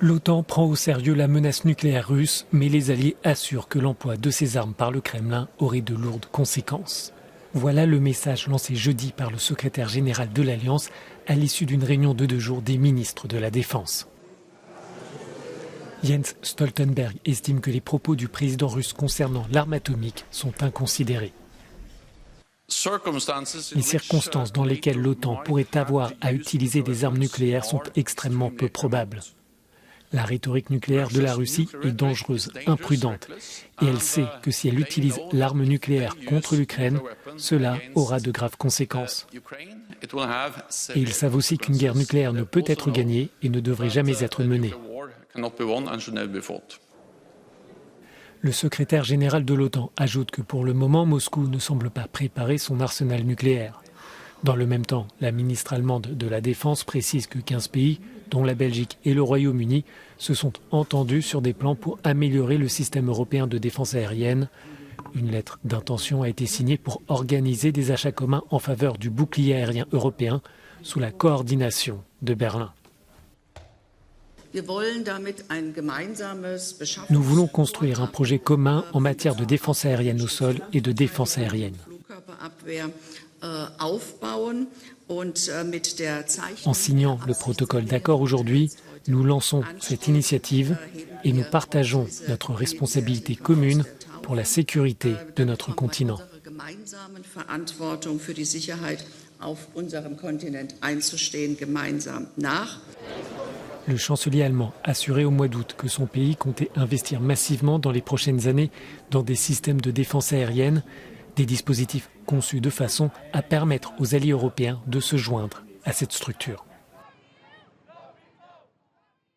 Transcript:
L'OTAN prend au sérieux la menace nucléaire russe, mais les alliés assurent que l'emploi de ces armes par le Kremlin aurait de lourdes conséquences. Voilà le message lancé jeudi par le secrétaire général de l'Alliance à l'issue d'une réunion de 2 jours des ministres de la Défense. Jens Stoltenberg estime que les propos du président russe concernant l'arme atomique sont inconsidérés. Les circonstances dans lesquelles l'OTAN pourrait avoir à utiliser des armes nucléaires sont extrêmement peu probables. La rhétorique nucléaire de la Russie est dangereuse, imprudente, et elle sait que si elle utilise l'arme nucléaire contre l'Ukraine, cela aura de graves conséquences. Et ils savent aussi qu'une guerre nucléaire ne peut être gagnée et ne devrait jamais être menée. Le secrétaire général de l'OTAN ajoute que pour le moment, Moscou ne semble pas préparer son arsenal nucléaire. Dans le même temps, la ministre allemande de la Défense précise que 15 pays, dont la Belgique et le Royaume-Uni, se sont entendus sur des plans pour améliorer le système européen de défense aérienne. Une lettre d'intention a été signée pour organiser des achats communs en faveur du bouclier aérien européen sous la coordination de Berlin. Nous voulons construire un projet commun en matière de défense aérienne au sol et de défense aérienne. En signant le protocole d'accord aujourd'hui, nous lançons cette initiative et nous partageons notre responsabilité commune pour la sécurité de notre continent. Le chancelier allemand assurait au mois d'août que son pays comptait investir massivement dans les prochaines années dans des systèmes de défense aérienne, des dispositifs conçus de façon à permettre aux alliés européens de se joindre à cette structure.